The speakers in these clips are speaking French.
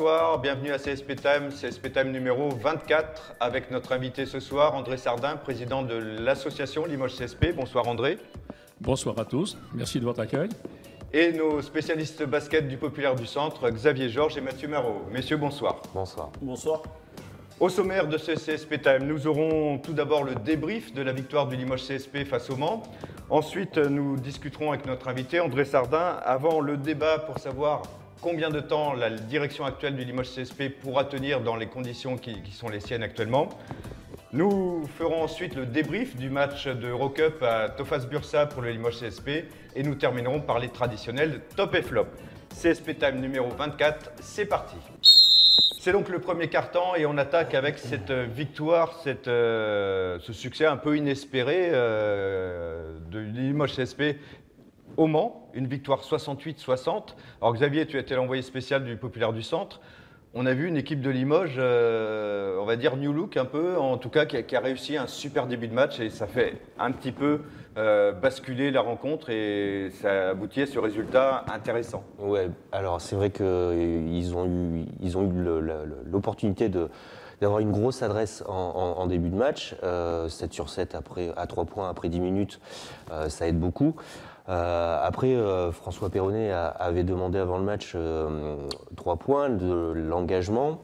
bonsoir, bienvenue à CSP Time numéro 24 avec notre invité ce soir, André Sardin, président de l'association Limoges CSP. Bonsoir André. Bonsoir à tous, merci de votre accueil. Et nos spécialistes basket du Populaire du Centre, Xavier Georges et Mathieu Marot. Messieurs, bonsoir. Bonsoir. Bonsoir. Au sommaire de ce CSP Time, nous aurons tout d'abord le débrief de la victoire du Limoges CSP face au Mans. Ensuite, nous discuterons avec notre invité, André Sardin, avant le débat pour savoir combien de temps la direction actuelle du Limoges CSP pourra tenir dans les conditions qui sont les siennes actuellement. Nous ferons ensuite le débrief du match de Eurocup à Tofas Bursa pour le Limoges CSP et nous terminerons par les traditionnels top et flop. CSP Time numéro 24, c'est parti. C'est donc le premier quart-temps et on attaque avec cette victoire, ce succès un peu inespéré de Limoges CSP au Mans, une victoire 68-60. Alors Xavier, tu étais l'envoyé spécial du Populaire du Centre. On a vu une équipe de Limoges, on va dire new look un peu, en tout cas qui a réussi un super début de match et ça fait un petit peu basculer la rencontre et ça aboutit à ce résultat intéressant. Ouais, alors c'est vrai qu'ils ont eu l'opportunité d'avoir une grosse adresse en début de match, 7 sur 7 à 3 points après 10 minutes, ça aide beaucoup. Après, François Perronnet avait demandé avant le match 3 points, de l'engagement,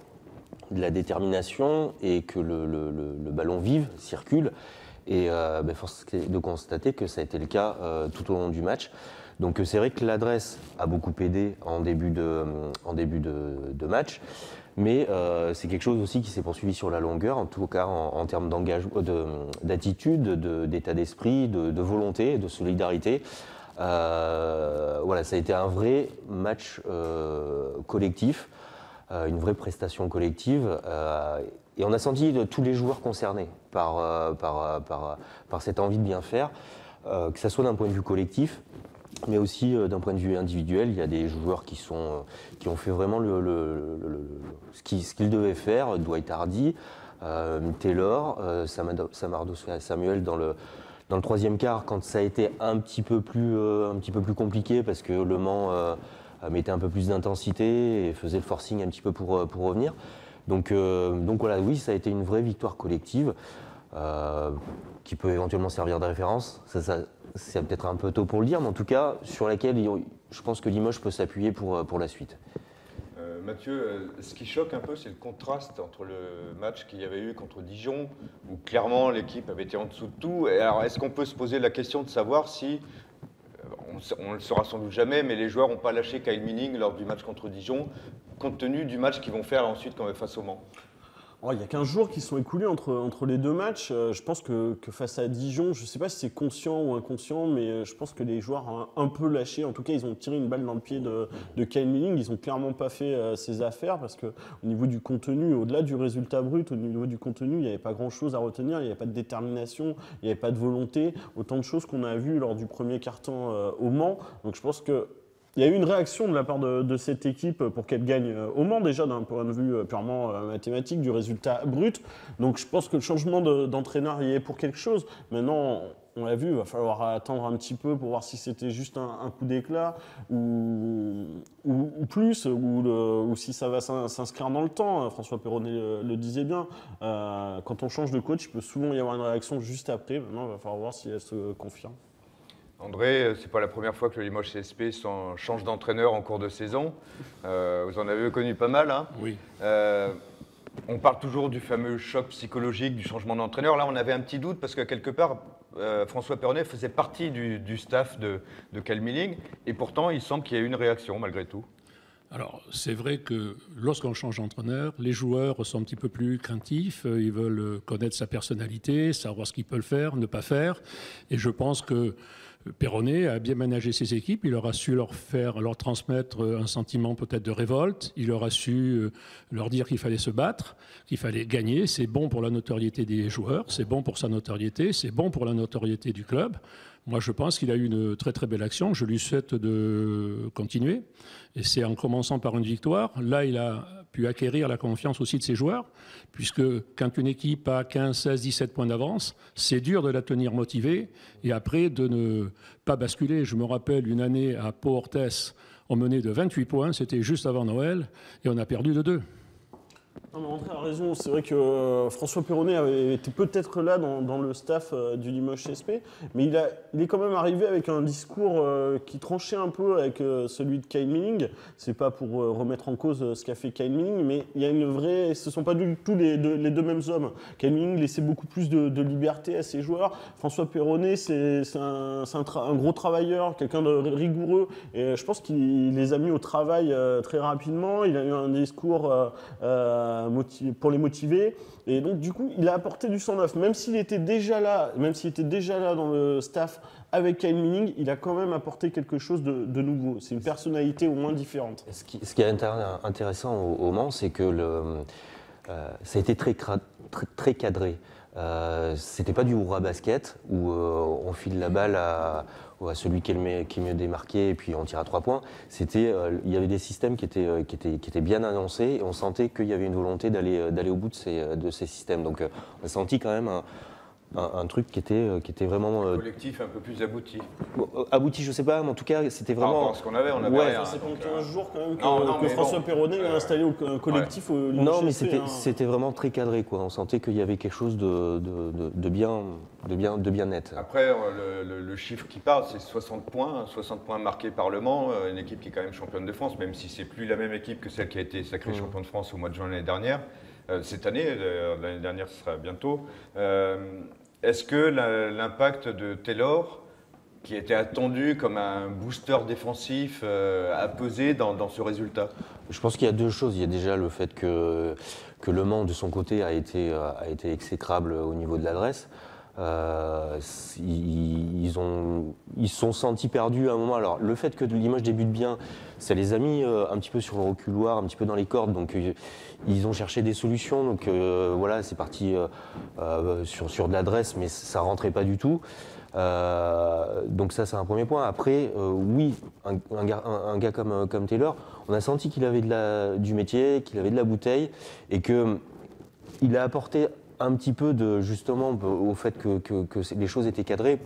de la détermination et que le ballon vive, circule. Et force est de constater que ça a été le cas tout au long du match. Donc c'est vrai que l'adresse a beaucoup aidé en début de match. Mais c'est quelque chose aussi qui s'est poursuivi sur la longueur, en tout cas en termes d'attitude, d'état d'esprit, de volonté, de solidarité. Voilà, ça a été un vrai match collectif, une vraie prestation collective. Et on a senti tous les joueurs concernés par cette envie de bien faire, que ce soit d'un point de vue collectif, mais aussi d'un point de vue individuel. Il y a des joueurs qui ont fait vraiment ce qu'ils devaient faire. Dwight Hardy, Taylor, Samardo Samuel dans le troisième quart, quand ça a été un petit peu plus compliqué parce que Le Mans mettait un peu plus d'intensité et faisait le forcing un petit peu pour revenir. Donc voilà, oui, ça a été une vraie victoire collective qui peut éventuellement servir de référence. Ça, c'est peut-être un peu tôt pour le dire, mais en tout cas, sur laquelle je pense que Limoges peut s'appuyer pour la suite. Mathieu, ce qui choque un peu, c'est le contraste entre le match qu'il y avait eu contre Dijon, où clairement l'équipe avait été en dessous de tout. Et alors, est-ce qu'on peut se poser la question de savoir si, on ne le saura sans doute jamais, mais les joueurs n'ont pas lâché Kyle Manning lors du match contre Dijon, compte tenu du match qu'ils vont faire ensuite quand même face au Mans? Oh, il y a 15 jours qui sont écoulés entre les deux matchs. Je pense que face à Dijon, je ne sais pas si c'est conscient ou inconscient, mais je pense que les joueurs ont un peu lâché. En tout cas, ils ont tiré une balle dans le pied de Kyle Manning. Ils n'ont clairement pas fait ses affaires parce qu'au niveau du contenu, au-delà du résultat brut, au niveau du contenu, il n'y avait pas grand-chose à retenir. Il n'y avait pas de détermination, il n'y avait pas de volonté. Autant de choses qu'on a vues lors du premier quart-temps au Mans. Donc je pense que il y a eu une réaction de la part de cette équipe pour qu'elle gagne au Mans, déjà d'un point de vue purement mathématique, du résultat brut. Donc je pense que le changement d'entraîneur y est pour quelque chose. Maintenant, on l'a vu, il va falloir attendre un petit peu pour voir si c'était juste un coup d'éclat ou plus, ou si ça va s'inscrire dans le temps. François Perronnet le disait bien. Quand on change de coach, il peut souvent y avoir une réaction juste après. Maintenant, il va falloir voir si elle se confirme. André, c'est pas la première fois que le Limoges CSP change d'entraîneur en cours de saison. Vous en avez connu pas mal, hein? Oui. On parle toujours du fameux choc psychologique du changement d'entraîneur. Là, on avait un petit doute parce que quelque part, François Perronnet faisait partie du staff de Kyle Manning et pourtant, il semble qu'il y ait eu une réaction malgré tout. Alors, c'est vrai que lorsqu'on change d'entraîneur, les joueurs sont un petit peu plus craintifs, ils veulent connaître sa personnalité, savoir ce qu'ils peuvent faire, ne pas faire. Et je pense que Perronnet a bien managé ses équipes, il aura su leur transmettre un sentiment peut-être de révolte, il aura su leur dire qu'il fallait se battre, qu'il fallait gagner. C'est bon pour la notoriété des joueurs, c'est bon pour sa notoriété, c'est bon pour la notoriété du club. Moi, je pense qu'il a eu une très très belle action. Je lui souhaite de continuer. Et c'est en commençant par une victoire. Là, il a pu acquérir la confiance aussi de ses joueurs, puisque quand une équipe a 15, 16, 17 points d'avance, c'est dur de la tenir motivée et après de ne pas basculer. Je me rappelle une année à Pau-Orthez, On menait de 28 points, c'était juste avant Noël, et on a perdu de 2. Non, mais André a raison, c'est vrai que François Perronnet était peut-être là dans le staff du Limoges CSP, mais il est quand même arrivé avec un discours qui tranchait un peu avec celui de Kyle Manning. C'est pas pour remettre en cause ce qu'a fait Kyle Manning, mais il y a une vraie. Ce sont pas du tout les deux mêmes hommes. Kyle Manning laissait beaucoup plus de liberté à ses joueurs. François Perronnet, c'est un gros travailleur, quelqu'un de rigoureux, et je pense qu'il les a mis au travail très rapidement. Il a eu un discours pour les motiver, et donc du coup il a apporté du sang neuf, même s'il était déjà là dans le staff avec Kyle Manning, il a quand même apporté quelque chose de nouveau. C'est une personnalité au moins différente. Ce qui est intéressant au Mans, c'est que ça a été très cadré. C'était pas du hurrah basket où on file la balle à celui qui est mieux démarqué et puis on tire à 3 points. Il y avait des systèmes qui étaient bien annoncés et on sentait qu'il y avait une volonté d'aller au bout de ces systèmes. Donc on a senti quand même un truc qui était vraiment collectif un peu plus abouti. Abouti, je sais pas, mais en tout cas c'était vraiment. Par rapport à ce qu'on avait, on avait Ouais, rien. Ça fait 15 jours quand même que François Perronnet a installé un collectif au Limoges. Non, mais CSP, c'était vraiment très cadré, quoi. On sentait qu'il y avait quelque chose de bien net. Après, le chiffre qui parle, c'est 60 points marqués par Le Mans, une équipe qui est quand même championne de France, même si c'est plus la même équipe que celle qui a été sacrée championne de France au mois de juin l'année dernière. Cette année, l'année dernière, ce sera bientôt. Est-ce que l'impact de Taylor, qui était attendu comme un booster défensif, a pesé dans ce résultat? Je pense qu'il y a deux choses. Il y a déjà le fait que Le Mans, de son côté, a été exécrable au niveau de l'adresse. Ils se sont sentis perdus à un moment. Alors, le fait que Limoges débute bien, ça les a mis un petit peu sur le reculoir, un petit peu dans les cordes. Donc, ils ont cherché des solutions. Donc, voilà, c'est parti sur de l'adresse, mais ça rentrait pas du tout. Donc ça, c'est un premier point. Après, oui, un gars comme Taylor, on a senti qu'il avait du métier, qu'il avait de la bouteille, et qu'il a apporté un petit peu justement au fait que les choses étaient cadrées.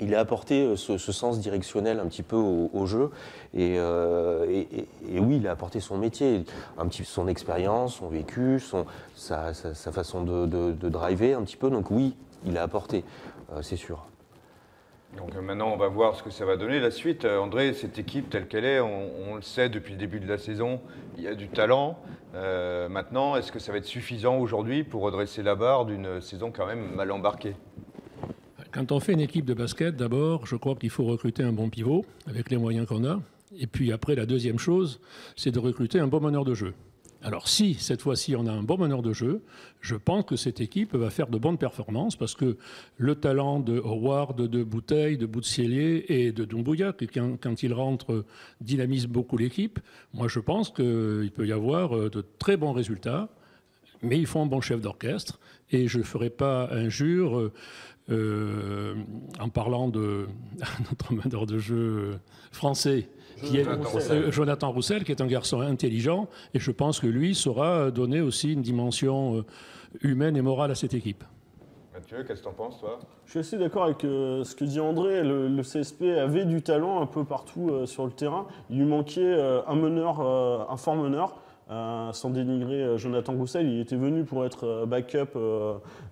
Il a apporté ce sens directionnel un petit peu au jeu, et oui, il a apporté son métier, son expérience, son vécu, sa façon de driver un petit peu. Donc oui, il a apporté, c'est sûr. Donc maintenant, on va voir ce que ça va donner. La suite, André, cette équipe telle qu'elle est, on le sait depuis le début de la saison, il y a du talent. Maintenant, est-ce que ça va être suffisant aujourd'hui pour redresser la barre d'une saison quand même mal embarquée? Quand on fait une équipe de basket, d'abord, je crois qu'il faut recruter un bon pivot avec les moyens qu'on a. Et puis après, la deuxième chose, c'est de recruter un bon meneur de jeu. Alors si, cette fois-ci, on a un bon meneur de jeu, je pense que cette équipe va faire de bonnes performances parce que le talent de Howard, de Bouteille, de Boutsielier et de Doumbouya, quand il rentre, dynamise beaucoup l'équipe. Moi, je pense qu'il peut y avoir de très bons résultats, mais il faut un bon chef d'orchestre. Et je ne ferai pas injure en parlant de notre meneur de jeu français, qui est Jonathan Roussel, qui est un garçon intelligent, et je pense que lui saura donner aussi une dimension humaine et morale à cette équipe. Mathieu, qu'est-ce que tu en penses, toi? Je suis assez d'accord avec ce que dit André. Le CSP avait du talent un peu partout sur le terrain. Il lui manquait un fort meneur. Sans dénigrer Jonathan Roussel, il était venu pour être backup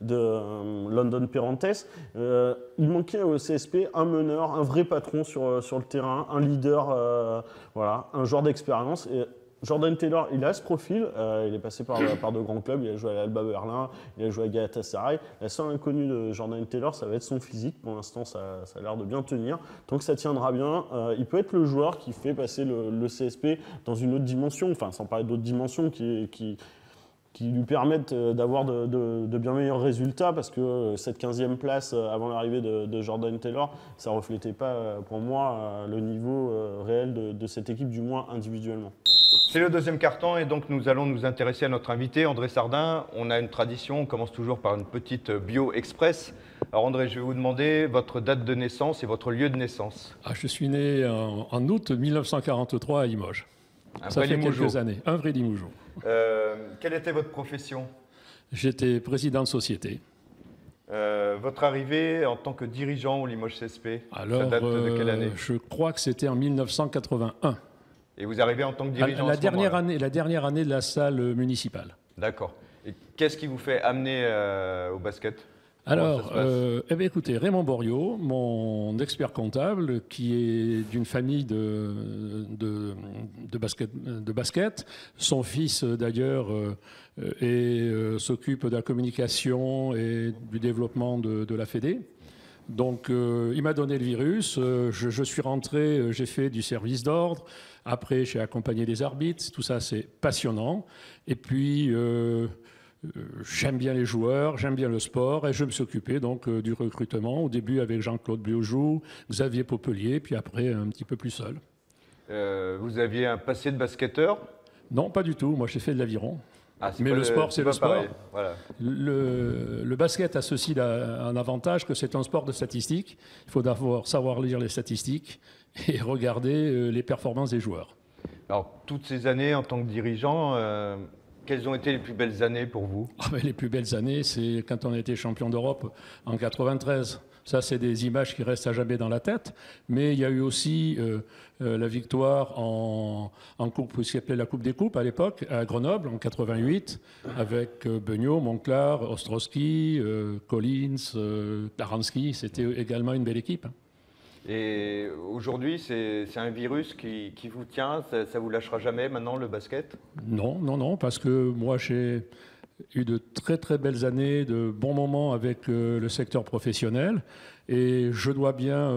de London Perrantes. Il manquait au CSP un meneur, un vrai patron sur le terrain, un leader, voilà, un joueur d'expérience. Et Jordan Taylor, il a ce profil, il est passé par de grands clubs, il a joué à l'Alba Berlin, il a joué à Galatasaray. La seule inconnue de Jordan Taylor, ça va être son physique. Pour l'instant, ça a l'air de bien tenir. Tant que ça tiendra bien, il peut être le joueur qui fait passer le CSP dans une autre dimension, enfin sans parler d'autres dimensions qui lui permettent d'avoir de bien meilleurs résultats, parce que cette 15e place avant l'arrivée de Jordan Taylor, ça ne reflétait pas pour moi le niveau réel de cette équipe, du moins individuellement. C'est le deuxième quart-temps et donc nous allons nous intéresser à notre invité, André Sardin. On a une tradition, on commence toujours par une petite bio express. Alors André, je vais vous demander votre date de naissance et votre lieu de naissance. Je suis né en août 1943 à Limoges. Ça fait quelques années, un vrai Limougeau. Quelle était votre profession? J'étais président de société. Votre arrivée en tant que dirigeant au Limoges CSP, alors, ça date de quelle année? Je crois que c'était en 1981. Et vous arrivez en tant que dirigeant La dernière année de la salle municipale. D'accord. Et qu'est-ce qui vous fait amener au basket? Alors, écoutez, Raymond Boriot, mon expert comptable, qui est d'une famille de basket. Son fils, d'ailleurs, s'occupe de la communication et du développement de la Fédé. Donc, il m'a donné le virus. Je suis rentré, j'ai fait du service d'ordre. Après, j'ai accompagné les arbitres. Tout ça, c'est passionnant. Et puis... j'aime bien les joueurs, j'aime bien le sport et je me suis occupé donc du recrutement, au début avec Jean-Claude Biojou, Xavier Popelier, puis après un petit peu plus seul. Vous aviez un passé de basketteur? Non, pas du tout, moi j'ai fait de l'aviron. Mais le sport, c'est le sport. Voilà. Le basket a ceci un avantage, que c'est un sport de statistiques. Il faut d'abord savoir lire les statistiques et regarder les performances des joueurs. Alors, toutes ces années en tant que dirigeant, quelles ont été les plus belles années pour vous? Les plus belles années, c'est quand on a été champion d'Europe en 93. Ça, c'est des images qui restent à jamais dans la tête. Mais il y a eu aussi la victoire en coupe, ce qu'on appelait la Coupe des Coupes à l'époque, à Grenoble, en 88, avec Beugnot, Monclar, Ostrowski, Collins, Klaransky. C'était également une belle équipe. Et aujourd'hui, c'est un virus qui vous tient, ça vous lâchera jamais maintenant, le basket? Non, parce que moi j'ai eu de très très belles années, de bons moments avec le secteur professionnel et je dois bien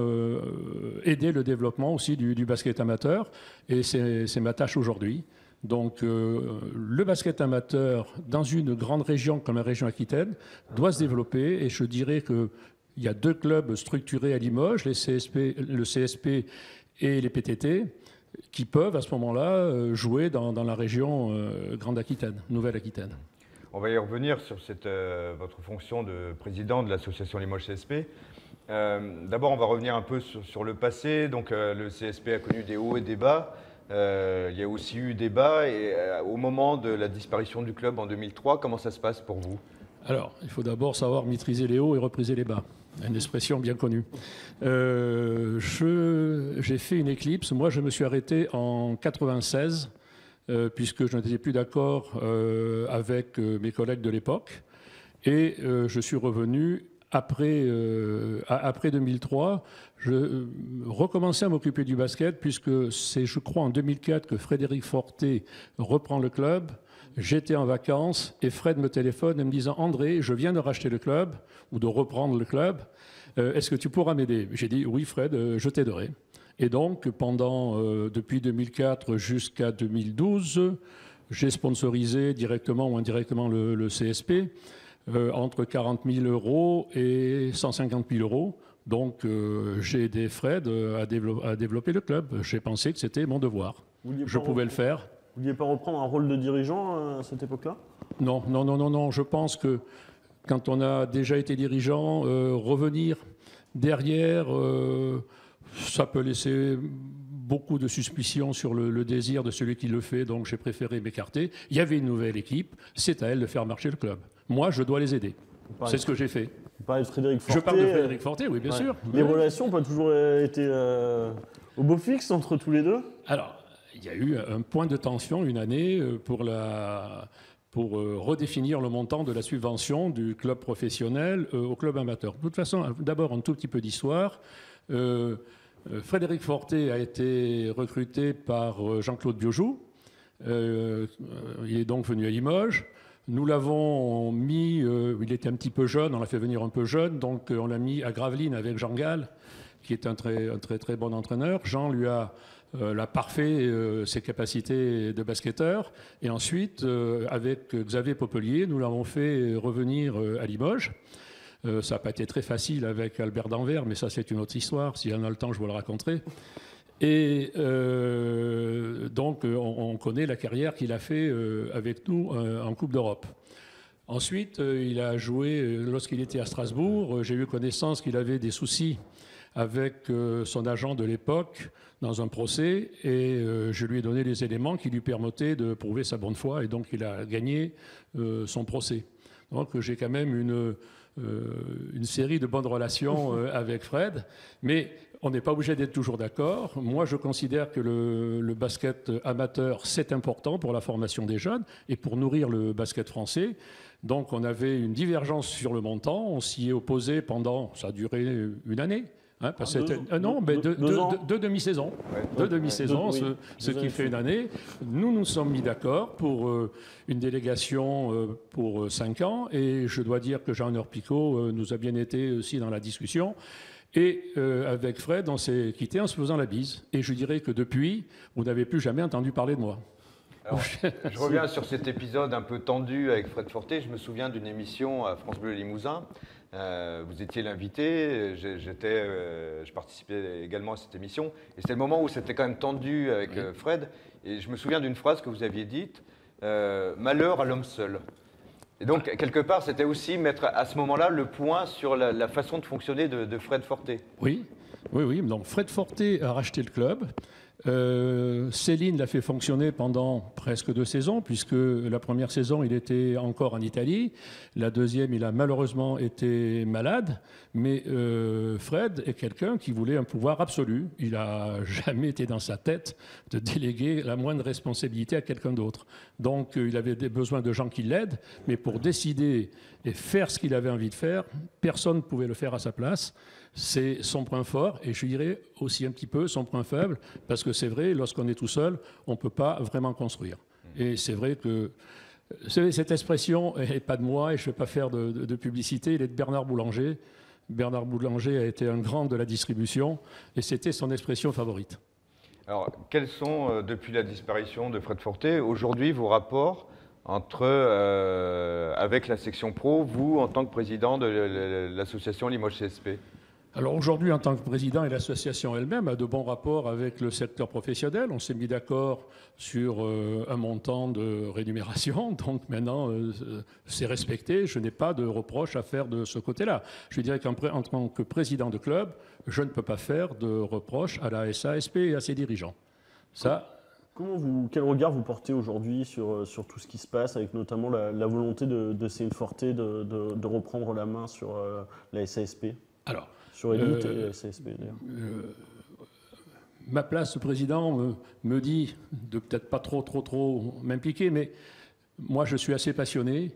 aider le développement aussi du basket amateur et c'est ma tâche aujourd'hui. Donc le basket amateur dans une grande région comme la région Aquitaine doit se développer et je dirais que il y a 2 clubs structurés à Limoges, le CSP et les PTT, qui peuvent à ce moment-là jouer dans la région Grande Aquitaine, Nouvelle-Aquitaine. On va y revenir sur votre fonction de président de l'association Limoges CSP. D'abord, on va revenir un peu sur le passé. Donc, le CSP a connu des hauts et des bas. Il y a aussi eu des bas. Et au moment de la disparition du club en 2003, comment ça se passe pour vous? Alors, il faut d'abord savoir maîtriser les hauts et repriser les bas. Une expression bien connue. J'ai fait une éclipse. Moi, je me suis arrêté en 96, puisque je n'étais plus d'accord avec mes collègues de l'époque. Et je suis revenu après 2003. Je recommençais à m'occuper du basket, puisque c'est, je crois, en 2004 que Frédéric Forté reprend le club. J'étais en vacances et Fred me téléphone en me disant « André, je viens de racheter le club ou de reprendre le club. Est-ce que tu pourras m'aider ?» J'ai dit « Oui, Fred, je t'aiderai. » Et donc, depuis 2004 jusqu'à 2012, j'ai sponsorisé directement ou indirectement le CSP entre 40 000 € et 150 000 €. Donc, j'ai aidé Fred à développer le club. J'ai pensé que c'était mon devoir. Je pouvais le faire. Vous ne vouliez pas reprendre un rôle de dirigeant à cette époque-là? Non. Je pense que quand on a déjà été dirigeant, revenir derrière, ça peut laisser beaucoup de suspicions sur le désir de celui qui le fait. Donc j'ai préféré m'écarter. Il y avait une nouvelle équipe, c'est à elle de faire marcher le club. Moi, je dois les aider. C'est ce que j'ai fait. Vous parlez de Frédéric Forté. Je parle de Frédéric Forté, oui, bien sûr. Les relations n'ont pas toujours été au beau fixe entre tous les deux? Alors, il y a eu un point de tension une année pour redéfinir le montant de la subvention du club professionnel au club amateur. De toute façon, d'abord un tout petit peu d'histoire. Frédéric Forté a été recruté par Jean-Claude Biojou. Il est donc venu à Limoges. Nous l'avons mis, il était un petit peu jeune, on l'a fait venir un peu jeune, donc on l'a mis à Gravelines avec Jean Gall, qui est un très bon entraîneur. Jean lui a parfait ses capacités de basketteur. Et ensuite, avec Xavier Popelier, nous l'avons fait revenir à Limoges. Ça n'a pas été très facile avec Albert Danvers, mais ça, c'est une autre histoire. Si on a le temps, je vous le raconterai. Et donc, on connaît la carrière qu'il a fait avec nous en Coupe d'Europe. Ensuite, il a joué, lorsqu'il était à Strasbourg, j'ai eu connaissance qu'il avait des soucis avec son agent de l'époque dans un procès et je lui ai donné les éléments qui lui permettaient de prouver sa bonne foi et donc il a gagné son procès. Donc j'ai quand même une série de bonnes relations avec Fred, mais on n'est pas obligé d'être toujours d'accord. Moi, je considère que le basket amateur, c'est important pour la formation des jeunes et pour nourrir le basket français. Donc, on avait une divergence sur le montant. On s'y est opposé pendant, ça a duré une année. Hein, parce deux demi-saisons. Ouais. Deux demi-saisons, Oui, ce qui fait une année. Nous nous sommes mis d'accord pour une délégation pour 5 ans. Et je dois dire que Jean-Honor Picot nous a bien été aussi dans la discussion. Et avec Fred, on s'est quitté en se faisant la bise. Et je dirais que depuis, vous n'avez plus jamais entendu parler de moi. Alors, je reviens sur cet épisode un peu tendu avec Fred Forté. Je me souviens d'une émission à France Bleu Limousin. Vous étiez l'invité, je participais également à cette émission. Et c'était le moment où c'était quand même tendu avec Fred. Et je me souviens d'une phrase que vous aviez dite, malheur à l'homme seul. Et donc, quelque part, c'était aussi mettre à ce moment-là le point sur la façon de fonctionner de Fred Forté. Oui. Donc, Fred Forté a racheté le club. Céline l'a fait fonctionner pendant presque 2 saisons, puisque la première saison, il était encore en Italie. La deuxième, il a malheureusement été malade. Mais Fred est quelqu'un qui voulait un pouvoir absolu. Il n'a jamais été dans sa tête de déléguer la moindre responsabilité à quelqu'un d'autre. Donc, il avait besoin de gens qui l'aident, mais pour décider et faire ce qu'il avait envie de faire, personne ne pouvait le faire à sa place. C'est son point fort et je dirais aussi un petit peu son point faible, parce que c'est vrai, lorsqu'on est tout seul, on ne peut pas vraiment construire. Et c'est vrai que cette expression n'est pas de moi et je ne vais pas faire de publicité, elle est de Bernard Boulanger. Bernard Boulanger a été un grand de la distribution et c'était son expression favorite. Alors, quels sont, depuis la disparition de Fred Forté, aujourd'hui vos rapports avec la section pro, vous en tant que président de l'association Limoges CSP? Alors aujourd'hui, en tant que président, et l'association elle-même a de bons rapports avec le secteur professionnel. On s'est mis d'accord sur un montant de rémunération. Donc maintenant, c'est respecté. Je n'ai pas de reproche à faire de ce côté-là. Je dirais qu'en tant que président de club, je ne peux pas faire de reproche à la SASP et à ses dirigeants. Ça... Quel regard vous portez aujourd'hui sur tout ce qui se passe, avec notamment la volonté de Céline Forté de reprendre la main sur la SASP? Alors, sur Elite et la SASP d'ailleurs. Ma place de président me dit de peut-être pas trop m'impliquer, mais moi je suis assez passionné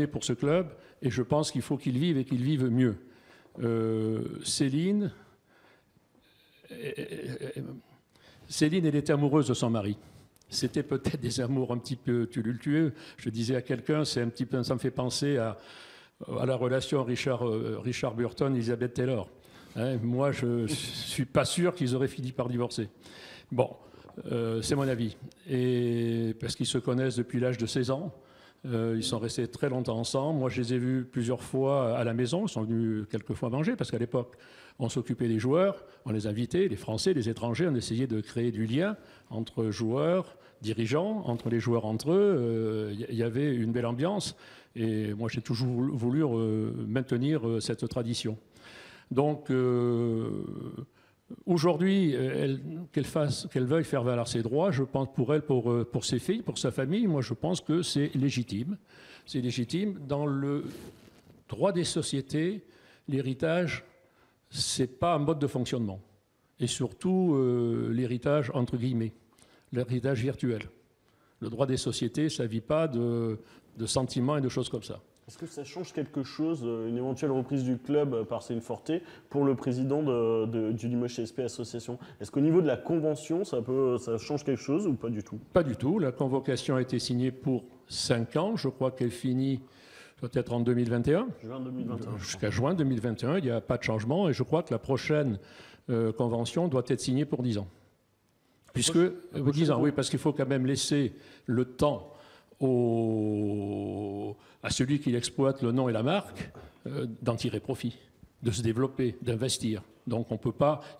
pour ce club et je pense qu'il faut qu'il vive et qu'il vive mieux. Céline, elle était amoureuse de son mari. C'était peut-être des amours un petit peu tumultueux. Je disais à quelqu'un, ça me fait penser à la relation Richard Burton, Elizabeth Taylor. Hein, moi, je ne suis pas sûr qu'ils auraient fini par divorcer. Bon, c'est mon avis. Et parce qu'ils se connaissent depuis l'âge de 16 ans. Ils sont restés très longtemps ensemble. Moi, je les ai vus plusieurs fois à la maison. Ils sont venus quelques fois manger parce qu'à l'époque, on s'occupait des joueurs, on les invitait, les Français, les étrangers. On essayait de créer du lien entre joueurs, dirigeants, entre les joueurs entre eux. Il y avait une belle ambiance. Et moi, j'ai toujours voulu maintenir cette tradition. Donc, aujourd'hui, qu'elle veuille faire valoir ses droits, je pense pour elle, pour ses filles, pour sa famille, moi je pense que c'est légitime. C'est légitime. Dans le droit des sociétés, l'héritage, c'est pas un mode de fonctionnement. Et surtout, l'héritage entre guillemets, l'héritage virtuel. Le droit des sociétés, ça ne vit pas de sentiments et de choses comme ça. Est-ce que ça change quelque chose, une éventuelle reprise du club par Céline Forté pour le président du Limoges CSP Association? Est-ce qu'au niveau de la convention, ça change quelque chose ou pas du tout? Pas du tout. La convocation a été signée pour 5 ans. Je crois qu'elle finit peut-être en 2021. Juin 2021. Jusqu'à juin 2021, il n'y a pas de changement. Et je crois que la prochaine convention doit être signée pour 10 ans. 10 ans, oui, parce qu'il faut quand même laisser le temps à celui qui exploite le nom et la marque d'en tirer profit, de se développer, d'investir. Donc il ne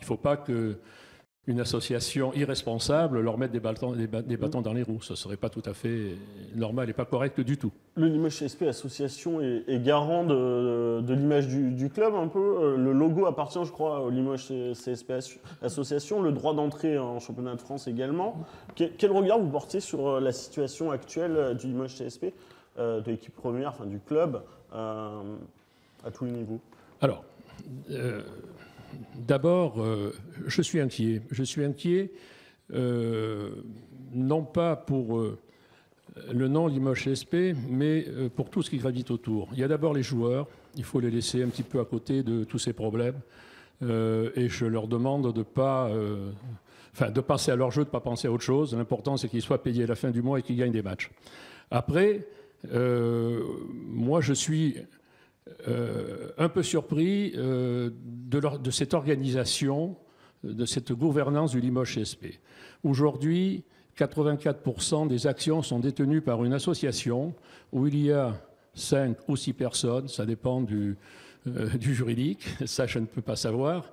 faut pas qu'une association irresponsable leur mette des bâtons dans les roues. Ce ne serait pas tout à fait normal et pas correct du tout. Le Limoges CSP Association est garant de l'image du club un peu. Le logo appartient, je crois, au Limoges CSP Association. Le droit d'entrée en championnat de France également. Quel regard vous portez sur la situation actuelle du Limoges CSP, de l'équipe première, enfin du club, à tous les niveaux? Alors, d'abord, je suis inquiet. Je suis inquiet, non pas pour le nom Limoges CSP, mais pour tout ce qui gravite autour. Il y a d'abord les joueurs, il faut les laisser un petit peu à côté de tous ces problèmes. Et je leur demande de pas, de penser à leur jeu, de ne pas penser à autre chose. L'important, c'est qu'ils soient payés à la fin du mois et qu'ils gagnent des matchs. Après, moi, je suis un peu surpris de cette organisation, de cette gouvernance du Limoges CSP. Aujourd'hui, 84% des actions sont détenues par une association où il y a 5 ou 6 personnes, ça dépend du juridique, ça je ne peux pas savoir.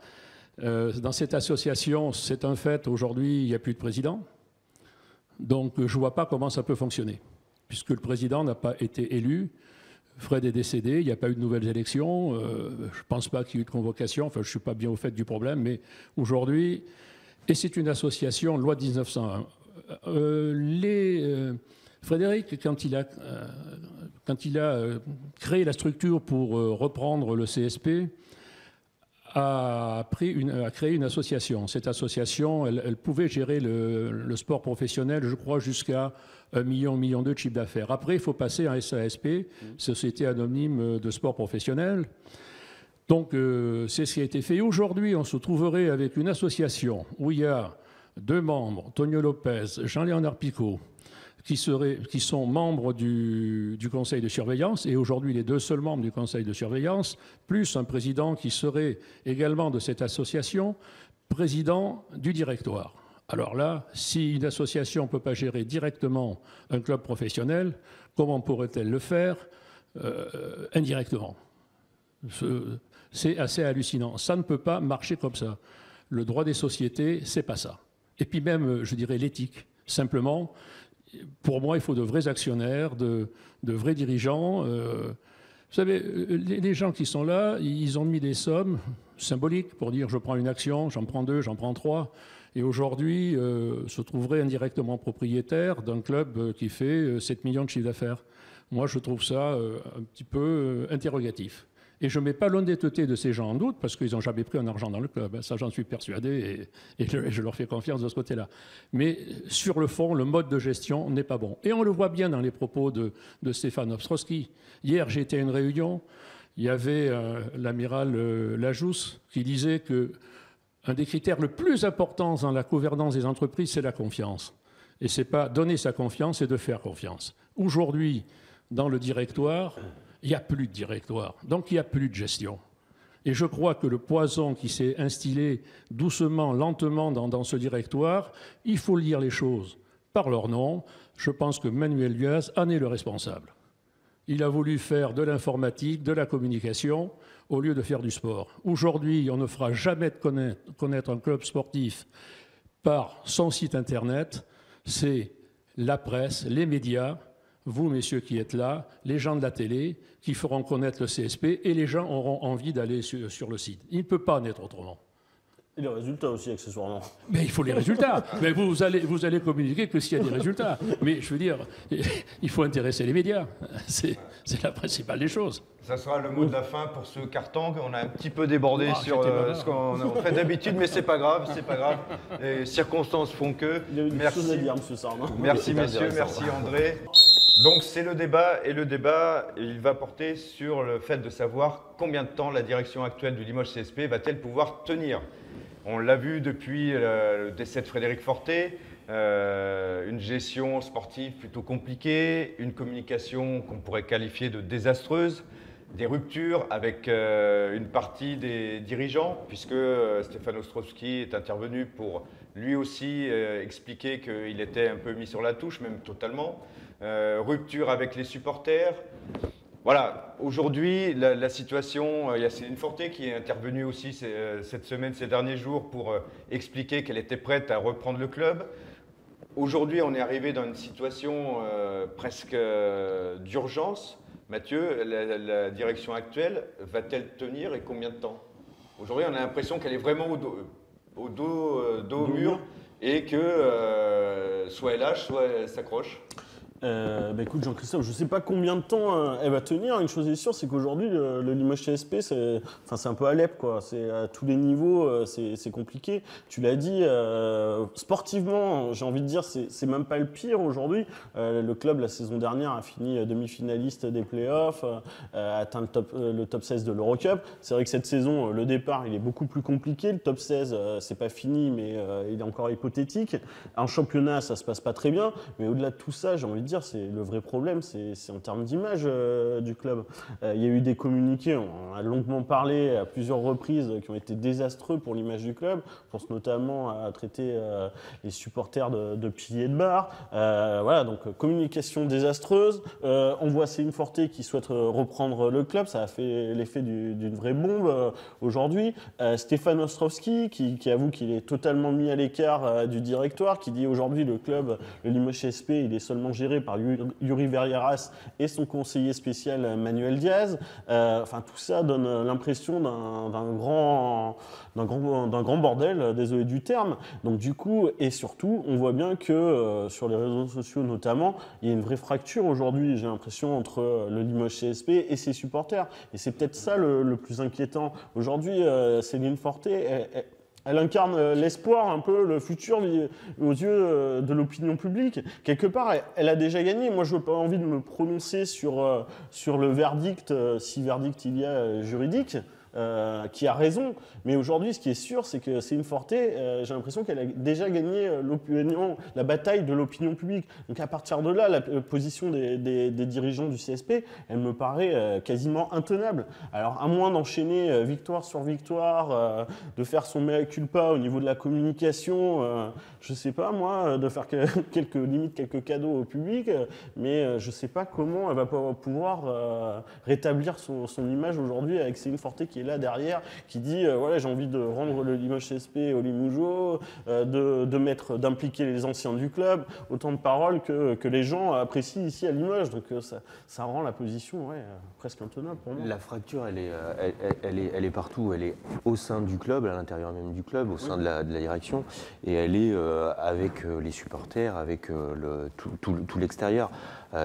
Dans cette association, c'est un fait, aujourd'hui il n'y a plus de président, donc je ne vois pas comment ça peut fonctionner, puisque le président n'a pas été élu, Fred est décédé, il n'y a pas eu de nouvelles élections, je ne pense pas qu'il y ait eu de convocation, enfin je ne suis pas bien au fait du problème, mais aujourd'hui, et c'est une association, loi de 1901, Frédéric, quand il a créé la structure pour reprendre le CSP, a créé une association. Cette association, elle pouvait gérer le sport professionnel, je crois, jusqu'à 1 million, 1,2 million de chiffre d'affaires. Après, il faut passer à SASP, Société Anonyme de Sport Professionnel. Donc, c'est ce qui a été fait. Aujourd'hui, on se trouverait avec une association où il y a 2 membres, Tonio Lopez, Jean-Léonard Picot, qui sont membres du conseil de surveillance, et aujourd'hui les 2 seuls membres du conseil de surveillance, plus un président qui serait également de cette association, président du directoire. Alors là, si une association ne peut pas gérer directement un club professionnel, comment pourrait-elle le faire indirectement? C'est assez hallucinant. Ça ne peut pas marcher comme ça. Le droit des sociétés, c'est pas ça. Et puis même, je dirais, l'éthique. Simplement, pour moi, il faut de vrais actionnaires, de vrais dirigeants. Vous savez, les gens qui sont là, ils ont mis des sommes symboliques pour dire je prends une action, j'en prends 2, j'en prends 3. Et aujourd'hui, se trouveraient indirectement propriétaires d'un club qui fait 7 millions de chiffre d'affaires. Moi, je trouve ça un petit peu interrogatif. Et je ne mets pas l'honnêteté de ces gens en doute, parce qu'ils n'ont jamais pris un argent dans le club. Ça, j'en suis persuadé, et je leur fais confiance de ce côté-là. Mais sur le fond, le mode de gestion n'est pas bon. Et on le voit bien dans les propos de Stéphane Ostrowski. Hier, j'ai été à une réunion, il y avait l'amiral Lajousse qui disait qu'un des critères le plus importants dans la gouvernance des entreprises, c'est la confiance. Et ce n'est pas donner sa confiance, c'est de faire confiance. Aujourd'hui, dans le directoire, il n'y a plus de directoire, donc il n'y a plus de gestion. Et je crois que le poison qui s'est instillé doucement, lentement dans ce directoire, il faut lire les choses par leur nom. Je pense que Manuel Diaz en est le responsable. Il a voulu faire de l'informatique, de la communication, au lieu de faire du sport. Aujourd'hui, on ne fera jamais connaître un club sportif par son site Internet. C'est la presse, les médias, vous, messieurs qui êtes là, les gens de la télé, qui feront connaître le CSP, et les gens auront envie d'aller sur le site. Il ne peut pas en être autrement. Et les résultats aussi, accessoirement. Mais il faut les résultats. Mais vous allez communiquer que s'il y a des résultats. Mais je veux dire, il faut intéresser les médias. C'est la principale des choses. Ça sera le mot de la fin pour ce carton. On a un petit peu débordé sur ce qu'on fait d'habitude, mais c'est pas grave, c'est pas grave. Les circonstances font que. Il y a eu des choses à dire, M. Sarn. Merci messieurs, merci André. Donc c'est le débat, et le débat, il va porter sur le fait de savoir combien de temps la direction actuelle du Limoges CSP va-t-elle pouvoir tenir. On l'a vu depuis le décès de Frédéric Fortet, une gestion sportive plutôt compliquée, une communication qu'on pourrait qualifier de désastreuse, des ruptures avec une partie des dirigeants, puisque Stéphane Ostrowski est intervenu pour lui aussi expliquer qu'il était un peu mis sur la touche, même totalement. Rupture avec les supporters. Voilà, aujourd'hui, la situation, il y a Céline Fortet qui est intervenue aussi cette semaine, ces derniers jours, pour expliquer qu'elle était prête à reprendre le club. Aujourd'hui, on est arrivé dans une situation presque d'urgence. Mathieu, la direction actuelle, va-t-elle tenir et combien de temps? Aujourd'hui, on a l'impression qu'elle est vraiment au dos au mur et que soit elle lâche, soit elle s'accroche. Écoute Jean-Christophe, je ne sais pas combien de temps elle va tenir. Une chose est sûre, c'est qu'aujourd'hui le Limoges CSP, c'est un peu Alep, quoi. C'est à tous les niveaux, c'est compliqué. Tu l'as dit, sportivement, j'ai envie de dire, c'est même pas le pire aujourd'hui. Le club la saison dernière a fini demi-finaliste des playoffs, a atteint le top 16 de l'Eurocup. C'est vrai que cette saison, le départ, il est beaucoup plus compliqué. Le top 16, c'est pas fini, mais il est encore hypothétique. En championnat, ça se passe pas très bien, mais au-delà de tout ça, j'ai envie de dire, c'est le vrai problème, c'est en termes d'image du club. Il y a eu des communiqués, on a longuement parlé à plusieurs reprises, qui ont été désastreux pour l'image du club. Je pense notamment à traiter les supporters de piliers de bar. Voilà, donc communication désastreuse. On voit Céline Forté qui souhaite reprendre le club, ça a fait l'effet d'une vraie bombe aujourd'hui. Stéphane Ostrowski qui avoue qu'il est totalement mis à l'écart du directoire, qui dit aujourd'hui le club, le Limoges CSP, il est seulement géré par Yuri Verieras et son conseiller spécial Manuel Diaz. Tout ça donne l'impression d'un grand bordel, désolé du terme. Donc du coup, et surtout, on voit bien que sur les réseaux sociaux notamment, il y a une vraie fracture aujourd'hui, j'ai l'impression, entre le Limoges CSP et ses supporters. Et c'est peut-être ça le plus inquiétant. Aujourd'hui, Céline Forté, elle incarne l'espoir, un peu le futur aux yeux de l'opinion publique. Quelque part, elle a déjà gagné. Moi, je n'ai pas envie de me prononcer sur le verdict, si verdict il y a juridique. Qui a raison, mais aujourd'hui ce qui est sûr c'est que Céline Forté, j'ai l'impression qu'elle a déjà gagné la bataille de l'opinion publique. Donc à partir de là, la position des dirigeants du CSP, elle me paraît quasiment intenable. Alors à moins d'enchaîner victoire sur victoire, de faire son mea culpa au niveau de la communication, je sais pas moi, de faire quelques cadeaux au public, mais je sais pas comment elle va pouvoir rétablir son image aujourd'hui avec Céline Forté qui est là derrière, qui dit voilà, j'ai envie de rendre le Limoges CSP au Limougeot, d'impliquer les anciens du club, autant de paroles que les gens apprécient ici à Limoges. Donc ça rend la position presque intenable pour moi. La fracture, elle est partout. Elle est au sein du club, à l'intérieur même du club, au sein de la direction, et elle est avec les supporters, avec tout l'extérieur.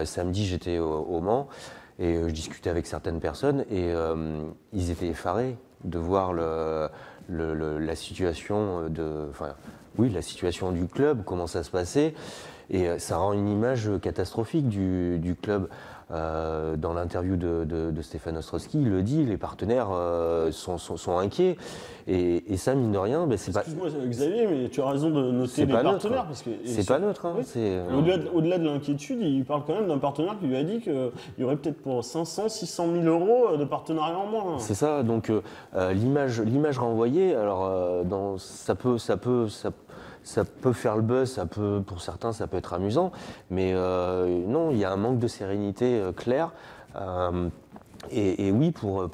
Samedi, j'étais au Mans. Et je discutais avec certaines personnes et ils étaient effarés de voir la situation la situation du club, comment ça se passait. Et ça rend une image catastrophique du club. Dans l'interview de Stéphane Ostrowski, il le dit, les partenaires sont inquiets. Et ça, mine de rien, c'est pas... Excuse-moi Xavier, mais tu as raison de noter les partenaires. C'est pas neutre. Oui. Au-delà de l'inquiétude, il parle quand même d'un partenaire qui lui a dit qu'il y aurait peut-être pour 500, 600 000 euros de partenariat en moins. C'est ça, donc l'image renvoyée, alors ça peut faire le buzz, pour certains ça peut être amusant, mais non, il y a un manque de sérénité clair. Et oui, pour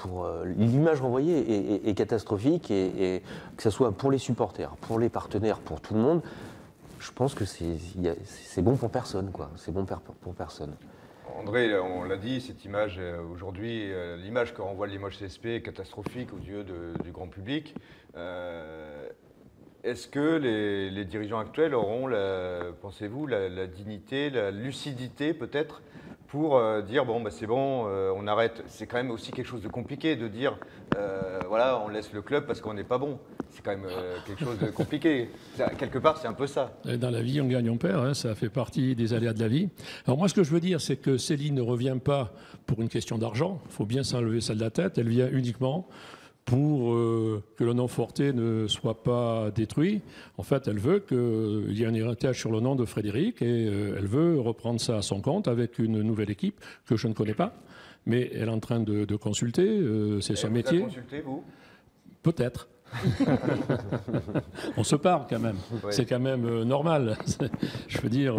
l'image renvoyée est catastrophique, et que ce soit pour les supporters, pour les partenaires, pour tout le monde, je pense que c'est bon pour personne, quoi. C'est bon pour personne. André, on l'a dit, cette image aujourd'hui, l'image que renvoie le Limoges CSP est catastrophique aux yeux du grand public. Est-ce que les dirigeants actuels auront, pensez-vous, la dignité, la lucidité peut-être pour dire bon, c'est bon, on arrête. C'est quand même aussi quelque chose de compliqué de dire voilà, on laisse le club parce qu'on n'est pas bon. C'est quand même quelque chose de compliqué. Quelque part, c'est un peu ça. Et dans la vie, on gagne, on perd. Ça fait partie des aléas de la vie. Alors moi, ce que je veux dire, c'est que Céline ne revient pas pour une question d'argent. Il faut bien s'enlever ça de la tête. Elle vient uniquement pour que le nom Forté ne soit pas détruit. En fait, elle veut qu'il y ait un héritage sur le nom de Frédéric, et elle veut reprendre ça à son compte avec une nouvelle équipe que je ne connais pas, mais elle est en train de consulter, c'est son métier. Vous avez consulté, vous ? Peut-être. On se parle quand même, ouais. C'est quand même normal. Je veux dire,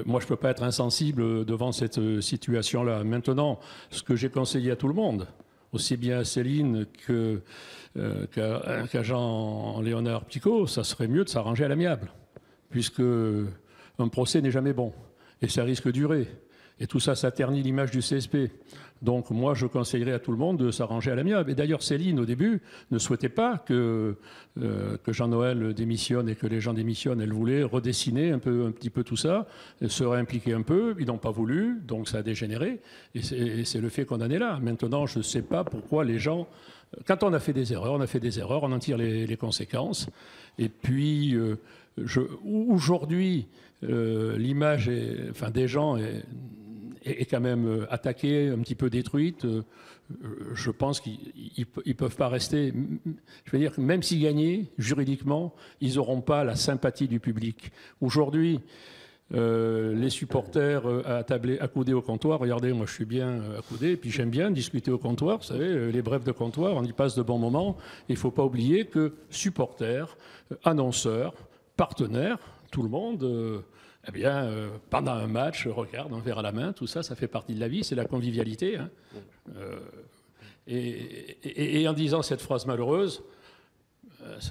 moi je ne peux pas être insensible devant cette situation-là. Maintenant, ce que j'ai conseillé à tout le monde, aussi bien à Céline qu'à Jean-Léonard Picot, ça serait mieux de s'arranger à l'amiable, puisque un procès n'est jamais bon, et ça risque de durer. Et tout ça, ça ternit l'image du CSP. Donc moi, je conseillerais à tout le monde de s'arranger à l'amiable. Et d'ailleurs, Céline, au début, ne souhaitait pas que Jean-Noël démissionne et que les gens démissionnent. Elle voulait redessiner un petit peu tout ça, se réimpliquer un peu. Ils n'ont pas voulu, donc ça a dégénéré. Et c'est le fait qu'on en est là. Maintenant, je ne sais pas pourquoi les gens... Quand on a fait des erreurs, on a fait des erreurs, on en tire les conséquences. Et puis, aujourd'hui, l'image des gens est quand même attaquée, un petit peu détruite. Je pense qu'ils ne peuvent pas rester. Je veux dire que même s'ils gagnaient, juridiquement, ils n'auront pas la sympathie du public. Aujourd'hui, les supporters accoudés au comptoir, regardez, moi je suis bien accoudé, et puis j'aime bien discuter au comptoir, vous savez, les brefs de comptoir, on y passe de bons moments. Il ne faut pas oublier que supporters, annonceurs, partenaires, tout le monde... pendant un match, regarde, un verre à la main, tout ça, ça fait partie de la vie, c'est la convivialité. Hein. Et en disant cette phrase malheureuse,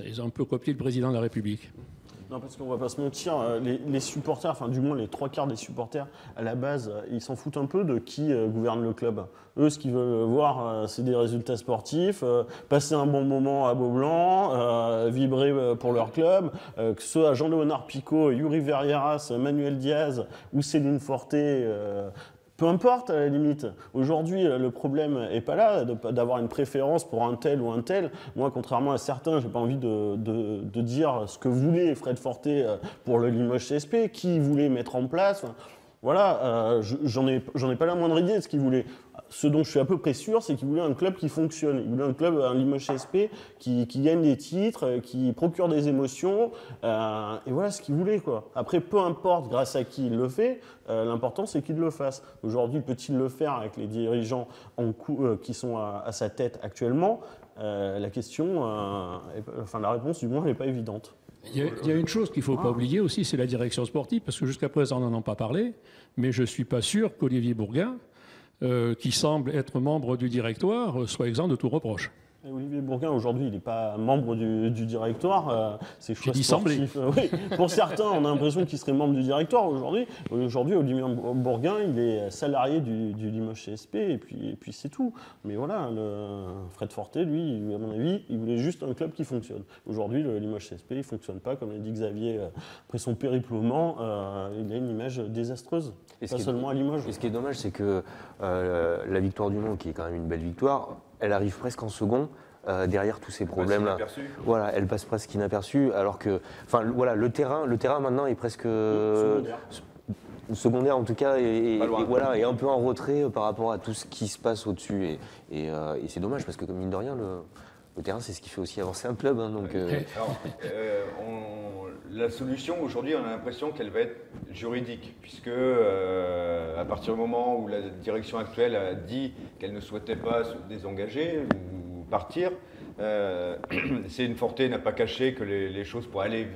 ils ont un peu copié le président de la République. Non, parce qu'on va pas se mentir, les supporters, enfin du moins les 3/4 des supporters, à la base, ils s'en foutent un peu de qui gouverne le club. Eux, ce qu'ils veulent voir, c'est des résultats sportifs, passer un bon moment à Beaublanc, vibrer pour leur club, que ce soit Jean-Léonard Picot, Yuri Verrieras, Manuel Diaz ou Céline Forté. Peu importe, à la limite. Aujourd'hui, le problème n'est pas là, d'avoir une préférence pour un tel ou un tel. Moi, contrairement à certains, je n'ai pas envie de dire ce que voulait Fred Forté pour le Limoges CSP, qui voulait mettre en place. Voilà, j'en ai pas la moindre idée de ce qu'il voulait. Ce dont je suis à peu près sûr, c'est qu'il voulait un club qui fonctionne. Il voulait un club, un Limoges CSP, qui gagne des titres, qui procure des émotions. Et voilà ce qu'il voulait, quoi. Après, peu importe grâce à qui il le fait, l'important c'est qu'il le fasse. Aujourd'hui, peut-il le faire avec les dirigeants qui sont à sa tête actuellement? La question, la réponse du moins n'est pas évidente. Il y a une chose qu'il ne faut pas oublier aussi, c'est la direction sportive, parce que jusqu'à présent, on n'en a pas parlé, mais je ne suis pas sûr qu'Olivier Bourgain, qui semble être membre du directoire, soit exempt de tout reproche. Olivier Bourgain, aujourd'hui, il n'est pas membre du directoire. C'est choix sportif. Oui, pour certains, on a l'impression qu'il serait membre du directoire aujourd'hui. Aujourd'hui, Olivier Bourgain, il est salarié du Limoges CSP et puis c'est tout. Mais voilà, Fred Forté, lui, à mon avis, il voulait juste un club qui fonctionne. Aujourd'hui, le Limoges CSP, il ne fonctionne pas. Comme l'a dit Xavier, après son périple au Mans, il a une image désastreuse. Pas seulement à Limoges. Et ce qui est dommage, c'est que la victoire du Mans, qui est quand même une belle victoire, elle arrive presque en second derrière tous ces problèmes-là. Voilà, elle passe presque inaperçue, alors que, voilà, le terrain maintenant est presque secondaire en tout cas, et voilà, est un peu en retrait par rapport à tout ce qui se passe au-dessus. Et c'est dommage parce que, comme mine de rien, le terrain, c'est ce qui fait aussi avancer un club. Hein, donc, la solution, aujourd'hui, on a l'impression qu'elle va être juridique, puisque à partir du moment où la direction actuelle a dit qu'elle ne souhaitait pas se désengager ou partir, Céline Forté n'a pas caché que les choses pourraient aller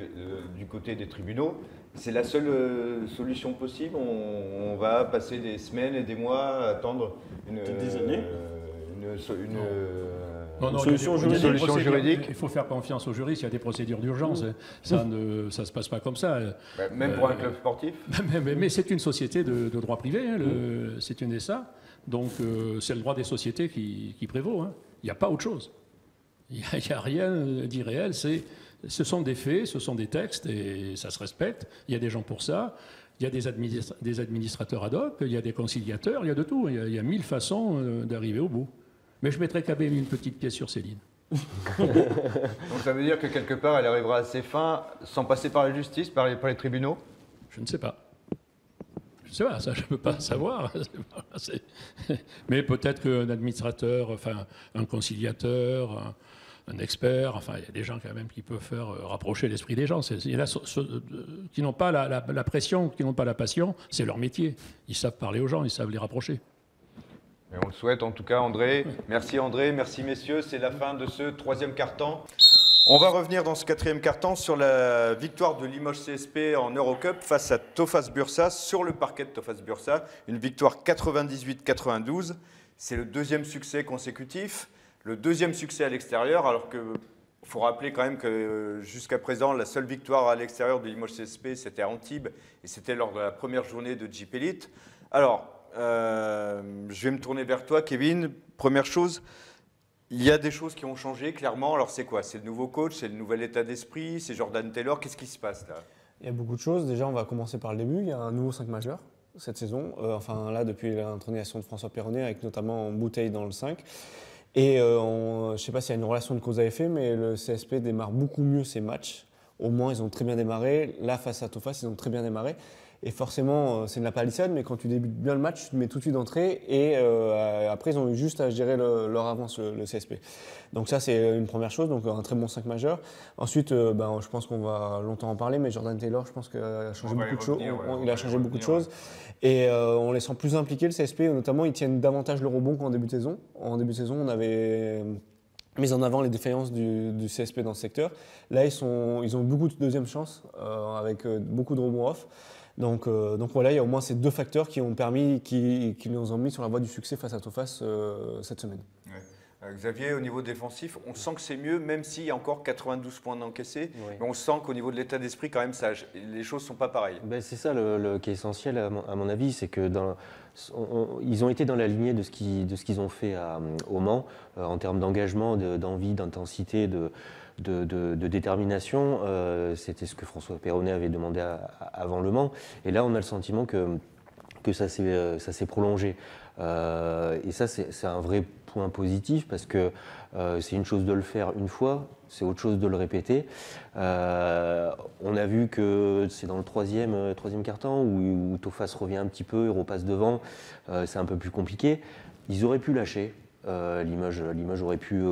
du côté des tribunaux. C'est la seule solution possible. On va passer des semaines et des mois à attendre des années. Une solution juridique. Il faut faire confiance aux juristes, il y a des procédures d'urgence. Ça ne se passe pas comme ça. Même pour un club sportif. Mais c'est une société de droit privé, hein, c'est une SA. Donc c'est le droit des sociétés qui prévaut. Hein. Il n'y a pas autre chose. Il n'y a rien d'irréel. Ce sont des faits, ce sont des textes et ça se respecte. Il y a des gens pour ça. Il y a des administrateurs ad hoc, il y a des conciliateurs, il y a de tout. Il y a 1000 façons d'arriver au bout. Mais je mettrais quand même une petite pièce sur Céline. Donc ça veut dire que quelque part, elle arrivera à ses fins sans passer par la justice, par les tribunaux? Je ne sais pas. Je ne sais pas, ça je ne peux pas savoir. Mais peut-être qu'un administrateur, un conciliateur, un expert, il y a des gens quand même qui peuvent faire rapprocher l'esprit des gens. Il y en a qui n'ont pas la pression, qui n'ont pas la passion, c'est leur métier. Ils savent parler aux gens, ils savent les rapprocher. Et on le souhaite en tout cas, André. Merci André, merci messieurs. C'est la fin de ce troisième quart-temps. On va revenir dans ce quatrième quart-temps sur la victoire de Limoges CSP en Eurocup face à Tofas Bursa sur le parquet de Tofas Bursa. Une victoire 98-92. C'est le deuxième succès consécutif, le deuxième succès à l'extérieur, alors que il faut rappeler quand même que jusqu'à présent, la seule victoire à l'extérieur de Limoges CSP, c'était à Antibes et c'était lors de la première journée de Jeep Elite. Alors, Je vais me tourner vers toi, Kevin. Première chose, il y a des choses qui ont changé, clairement. Alors, c'est quoi? C'est le nouveau coach, c'est le nouvel état d'esprit, c'est Jordan Taylor. Qu'est-ce qui se passe là? Il y a beaucoup de choses. Déjà, on va commencer par le début. Il y a un nouveau 5 majeur cette saison. Enfin, là, depuis l'intronisation de François Perronnet, avec notamment Bouteille dans le 5. Et je ne sais pas s'il y a une relation de cause à effet, mais le CSP démarre beaucoup mieux ses matchs. Au moins, ils ont très bien démarré. Là, face à Tofas, ils ont très bien démarré. Et forcément, c'est de la palissade, mais quand tu débutes bien le match, tu te mets tout de suite d'entrée. Et après, ils ont eu juste à gérer leur avance, le CSP. Donc ça, c'est une première chose. Donc un très bon 5 majeur. Ensuite, je pense qu'on va longtemps en parler, mais Jordan Taylor, je pense qu'il a changé beaucoup de choses. Il a changé beaucoup de choses. Et on les sent plus impliqués, le CSP. Notamment, ils tiennent davantage le rebond qu'en début de saison. En début de saison, on avait mis en avant les défaillances du CSP dans ce secteur. Là, ils ont beaucoup de deuxième chance, avec beaucoup de rebonds off. Donc voilà, il y a au moins ces deux facteurs qui nous ont mis sur la voie du succès face à Tofas cette semaine. Ouais. Xavier, au niveau défensif, on sent que c'est mieux, même s'il y a encore 92 points d'encaissés. Oui. Mais on sent qu'au niveau de l'état d'esprit, quand même, les choses ne sont pas pareilles. Ben, c'est ça qui est essentiel, à mon avis, c'est que ils ont été dans la lignée de ce qu'ils ont fait au Mans, en termes d'engagement, d'envie, d'intensité, de détermination. C'était ce que François Perronnet avait demandé avant le Mans. Et là, on a le sentiment que ça s'est prolongé. Et ça, c'est un vrai point positif parce que c'est une chose de le faire une fois, c'est autre chose de le répéter. On a vu que c'est dans le troisième quart-temps où Tofas revient un petit peu, il repasse devant, c'est un peu plus compliqué. Ils auraient pu lâcher. Limoges aurait pu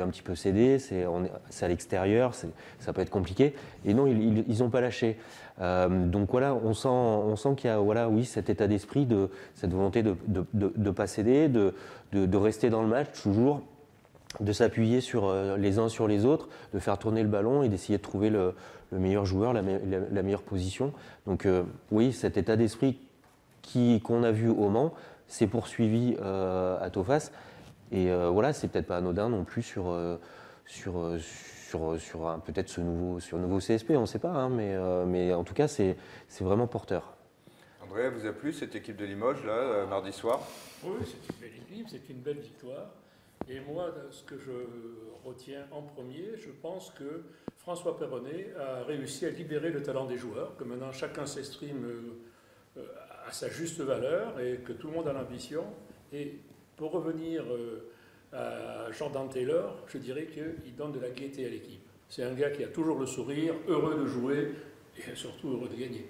un petit peu céder, c'est à l'extérieur, ça peut être compliqué. Et non, ils n'ont pas lâché. Donc voilà, on sent qu'il y a oui, cet état d'esprit, cette volonté de ne pas céder, de rester dans le match toujours, de s'appuyer sur les uns sur les autres, de faire tourner le ballon et d'essayer de trouver le meilleur joueur, la meilleure position. Donc oui, cet état d'esprit qu'on a vu au Mans s'est poursuivi à Tofas. Et voilà, c'est peut-être pas anodin non plus sur peut-être ce nouveau CSP, on ne sait pas, hein, mais en tout cas, c'est vraiment porteur. André, vous a plu cette équipe de Limoges, là, mardi soir? Oui, c'est une belle équipe, c'est une belle victoire. Et moi, ce que je retiens en premier, je pense que François Perronnet a réussi à libérer le talent des joueurs, que maintenant chacun s'exprime à sa juste valeur et que tout le monde a l'ambition. Et pour revenir à Jordan Taylor, je dirais qu'il donne de la gaieté à l'équipe. C'est un gars qui a toujours le sourire, heureux de jouer et surtout heureux de gagner.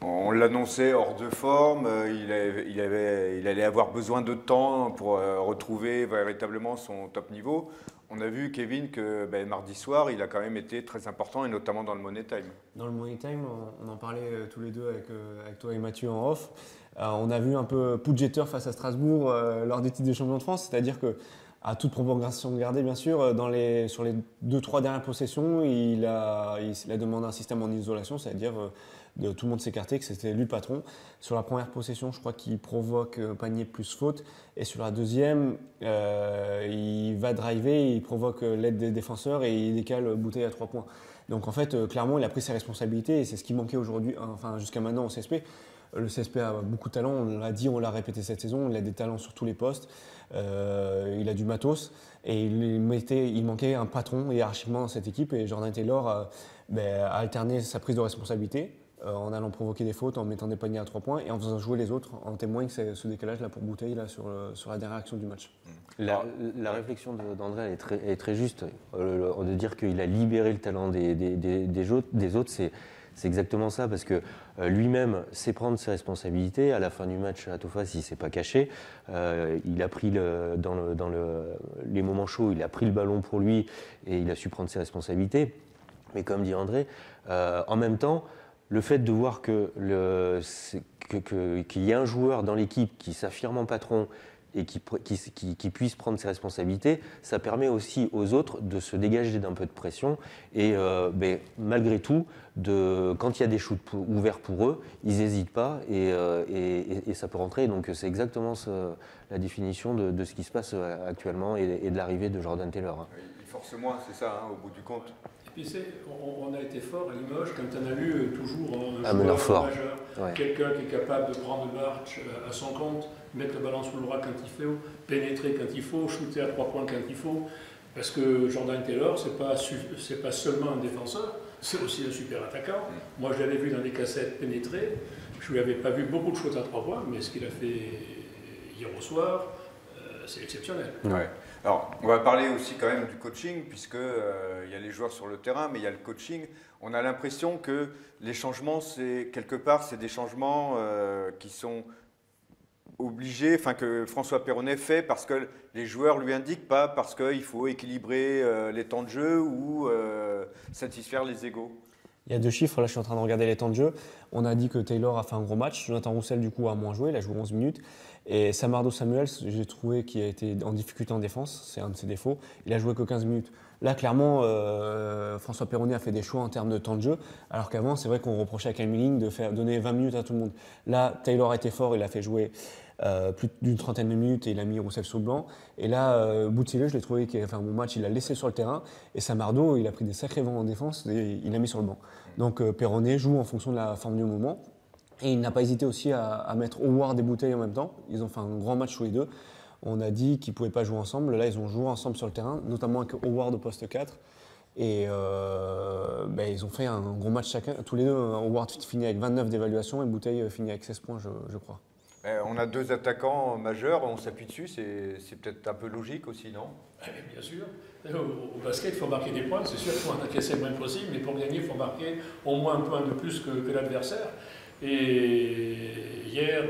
On l'annonçait hors de forme, il allait avoir besoin de temps pour retrouver véritablement son top niveau. On a vu, Kevin, que mardi soir, il a quand même été très important, et notamment dans le Money Time. Dans le Money Time, on en parlait tous les deux avec toi et Mathieu en off. On a vu un peu Poudjeter face à Strasbourg lors des titres des champions de France, c'est-à-dire que, à toute proportion gardée, bien sûr, sur les 2-3 dernières possessions, il a demandé un système en isolation, c'est-à-dire de tout le monde s'écarter, que c'était lui le patron. Sur la première possession, je crois qu'il provoque panier plus faute. Et sur la deuxième, il va driver, il provoque l'aide des défenseurs et il décale Bouteille à 3 points. Donc en fait, clairement, il a pris ses responsabilités et c'est ce qui manquait aujourd'hui, enfin jusqu'à maintenant au CSP. Le CSP a beaucoup de talent, on l'a dit, on l'a répété cette saison, il a des talents sur tous les postes, il a du matos et il manquait un patron hiérarchiquement dans cette équipe et Jordan Taylor a alterné sa prise de responsabilité en allant provoquer des fautes, en mettant des paniers à 3 points et en faisant jouer les autres. En témoigne ce décalage là pour Bouteille là, sur la dernière action du match. La réflexion d'André est très juste. De dire qu'il a libéré le talent des autres, c'est exactement ça, parce que lui-même sait prendre ses responsabilités. À la fin du match à Tofas, il ne s'est pas caché. Il a pris dans les moments chauds, il a pris le ballon pour lui et il a su prendre ses responsabilités. Mais comme dit André, en même temps, le fait de voir qu'il y a un joueur dans l'équipe qui s'affirme en patron et qui puisse prendre ses responsabilités, ça permet aussi aux autres de se dégager d'un peu de pression et malgré tout, quand il y a des shoots ouverts pour eux, ils n'hésitent pas et ça peut rentrer. Donc c'est exactement la définition de ce qui se passe actuellement et de l'arrivée de Jordan Taylor. Hein. Il force moins, c'est ça, au bout du compte. Et puis on a été fort à Limoges quand on a eu toujours un meneur fort, majeur, quelqu'un qui est capable de prendre le marche à son compte, mettre le ballon sous le bras quand il faut, pénétrer quand il faut, shooter à 3 points quand il faut. Parce que Jordan Taylor, c'est pas seulement un défenseur, c'est aussi un super attaquant. Moi, je l'avais vu dans les cassettes pénétrer. Je ne lui avais pas vu beaucoup de choses à 3 points, mais ce qu'il a fait hier au soir, c'est exceptionnel. Ouais. Alors, on va parler aussi quand même du coaching, puisque il y a les joueurs sur le terrain, mais il y a le coaching. On a l'impression que les changements, quelque part, c'est des changements qui sont obligés, enfin que François Perronnet fait parce que les joueurs lui indiquent, pas parce qu'il faut équilibrer les temps de jeu ou satisfaire les égos. Il y a 2 chiffres, là je suis en train de regarder les temps de jeu. On a dit que Taylor a fait un gros match, Jonathan Roussel du coup a moins joué, il a joué 11 minutes. Et Samardo Samuels, j'ai trouvé qu'il a été en difficulté en défense, c'est un de ses défauts, il a joué que 15 minutes. Là clairement, François Perronnet a fait des choix en termes de temps de jeu, alors qu'avant c'est vrai qu'on reprochait à Kyle Milling de donner 20 minutes à tout le monde. Là, Taylor a été fort, il a fait jouer plus d'une trentaine de minutes et il a mis Roussel sous le banc. Et là, Boutileux, je l'ai trouvé qu'il a fait un bon match, il l'a laissé sur le terrain. Et Samardo, il a pris des sacrés vents en défense et il l'a mis sur le banc. Donc Perronnet joue en fonction de la forme du moment. Et il n'a pas hésité aussi à mettre Howard et Bouteille en même temps. Ils ont fait un grand match tous les deux. On a dit qu'ils ne pouvaient pas jouer ensemble. Là, ils ont joué ensemble sur le terrain, notamment avec Howard au poste 4. Et ils ont fait un gros match chacun. Tous les deux, Howard finit avec 29 d'évaluation et Bouteille finit avec 16 points, je crois. On a 2 attaquants majeurs, on s'appuie dessus, c'est peut-être un peu logique aussi, non? Bien sûr. Au basket, il faut marquer des points. C'est sûr qu'il faut en encaisser le moins possible, mais pour gagner, il faut marquer au moins un point de plus que l'adversaire. Et hier,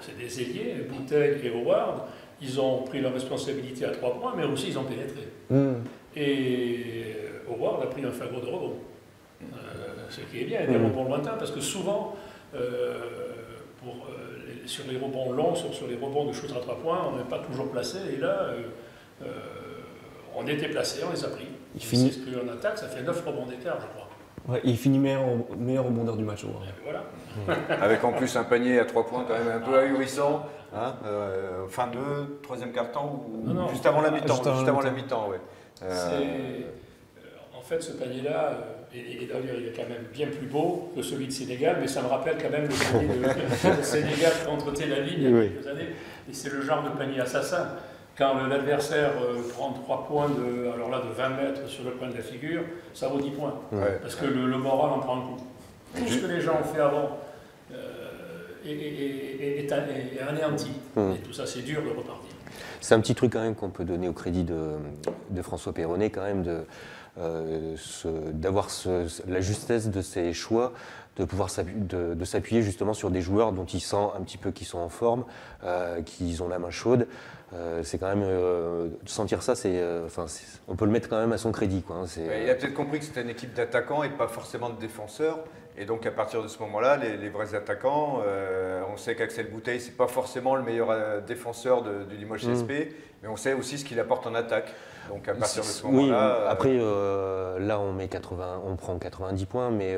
c'est des ailiers, Bouteille et Howard, ils ont pris leur responsabilité à 3 points, mais aussi ils ont pénétré. Et Howard a pris un fagot de rebond. Ce qui est bien, des rebonds lointains, parce que souvent, sur les rebonds longs, sur les rebonds de shoot à 3 points, on n'est pas toujours placé. Et là, on était placé, on les a pris. C'est ce qu'en attaque, ça fait 9 rebonds d'écart, je crois. Ouais, il finit meilleur rebondeur du match. Voilà. Avec en plus un panier à 3 points quand même un peu ahurissant. Hein, fin de 3e quart-temps ou juste avant la mi-temps. Juste avant la mi-temps, ouais. En fait, ce panier-là, et d'ailleurs il est quand même bien plus beau que celui de Sénégal, mais ça me rappelle quand même le panier de Sénégal contre Tel Aviv il y a quelques années. Et c'est le genre de panier assassin. Quand l'adversaire prend 3 points de 20 mètres sur le coin de la figure, ça vaut 10 points. Ouais. Parce que le moral en prend un coup. Tout ce que les gens ont fait avant est anéanti. Et tout ça, c'est dur de repartir. C'est un petit truc quand même qu'on peut donner au crédit de François Perronnet quand même, d'avoir la justesse de ses choix, de pouvoir s'appuyer justement sur des joueurs dont il sent un petit peu qu'ils sont en forme, qu'ils ont la main chaude. C'est quand même sentir ça, on peut le mettre quand même à son crédit, quoi, hein, il a peut-être compris que c'était une équipe d'attaquants et pas forcément de défenseurs. Et donc à partir de ce moment-là, les vrais attaquants, on sait qu'Axel Bouteille, c'est pas forcément le meilleur défenseur du Limoges CSP, mais on sait aussi ce qu'il apporte en attaque. Donc à partir de ce moment-là. Oui, après, là on prend 90 points, mais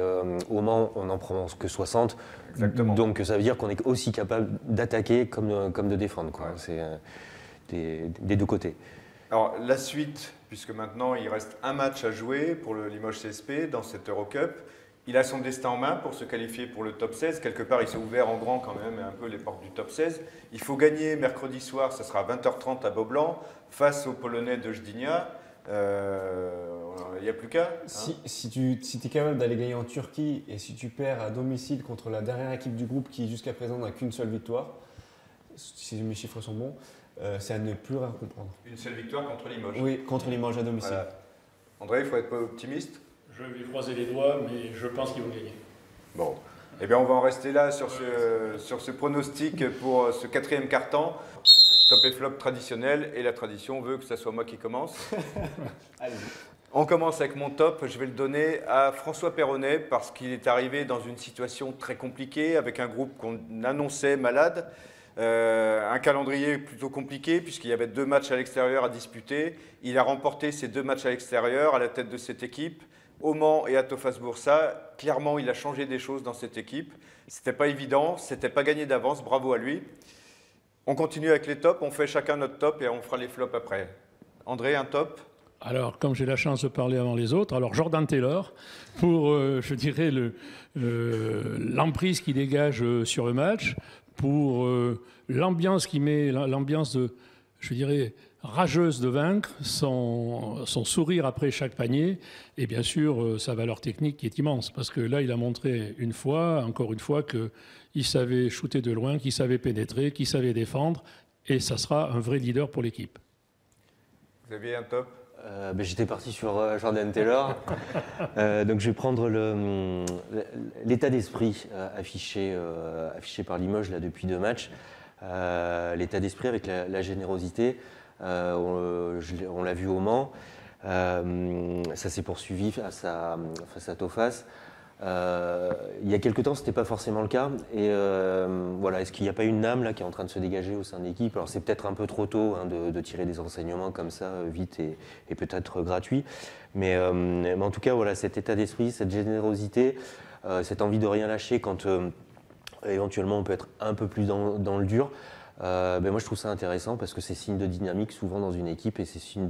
au Mans on n'en prend que 60. Exactement. Donc ça veut dire qu'on est aussi capable d'attaquer comme de défendre, quoi. Ouais. C'est des deux côtés. Alors la suite, puisque maintenant il reste un match à jouer pour le Limoges CSP dans cette Eurocup. Il a son destin en main pour se qualifier pour le top 16. Quelque part, il s'est ouvert en grand quand même un peu les portes du top 16. Il faut gagner mercredi soir, ça sera à 20h30 à Beaublanc, face aux Polonais de Gdynia. Il n'y a plus qu'à. Si tu es capable d'aller gagner en Turquie et si tu perds à domicile contre la dernière équipe du groupe qui jusqu'à présent n'a qu'une seule victoire, si mes chiffres sont bons, c'est à ne plus rien comprendre. Une seule victoire contre Limoges. Oui, contre Limoges à domicile. Voilà. André, il faut être optimiste. Je vais croiser les doigts, mais je pense qu'ils vont gagner. Bon, eh bien on va en rester là sur ce pronostic pour ce 4e quart-temps. Top et flop traditionnel, et la tradition veut que ce soit moi qui commence. Allez-y. On commence avec mon top, je vais le donner à François Perronnet parce qu'il est arrivé dans une situation très compliquée avec un groupe qu'on annonçait malade. Un calendrier plutôt compliqué puisqu'il y avait 2 matchs à l'extérieur à disputer. Il a remporté ces 2 matchs à l'extérieur à la tête de cette équipe, au Mans et à Tofas Bursa. Clairement, il a changé des choses dans cette équipe. C'était pas évident, c'était pas gagné d'avance, bravo à lui. On continue avec les tops, on fait chacun notre top et on fera les flops après. André, un top ? Alors, comme j'ai la chance de parler avant les autres, alors Jordan Taylor, pour, je dirais, l'emprise qu'il dégage sur le match, pour l'ambiance qu'il met, l'ambiance, je dirais, rageuse de vaincre, son sourire après chaque panier, et bien sûr, sa valeur technique qui est immense. Parce que là, il a montré encore une fois, qu'il savait shooter de loin, qu'il savait pénétrer, qu'il savait défendre, et ça sera un vrai leader pour l'équipe. Vous aviez un top ? J'étais parti sur Jordan Taylor. Donc je vais prendre l'état d'esprit affiché par Limoges là, depuis 2 matchs. L'état d'esprit avec la générosité. On l'a vu au Mans. Ça s'est poursuivi face à Tofas. Il y a quelques temps, ce n'était pas forcément le cas. Et voilà, est-ce qu'il n'y a pas une âme là, qui est en train de se dégager au sein de l'équipe? Alors c'est peut-être un peu trop tôt hein, de tirer des enseignements comme ça, vite et peut-être gratuit. Mais en tout cas, voilà, cet état d'esprit, cette générosité, cette envie de rien lâcher quand éventuellement on peut être un peu plus dans le dur. Moi je trouve ça intéressant parce que c'est signe de dynamique souvent dans une équipe et c'est signe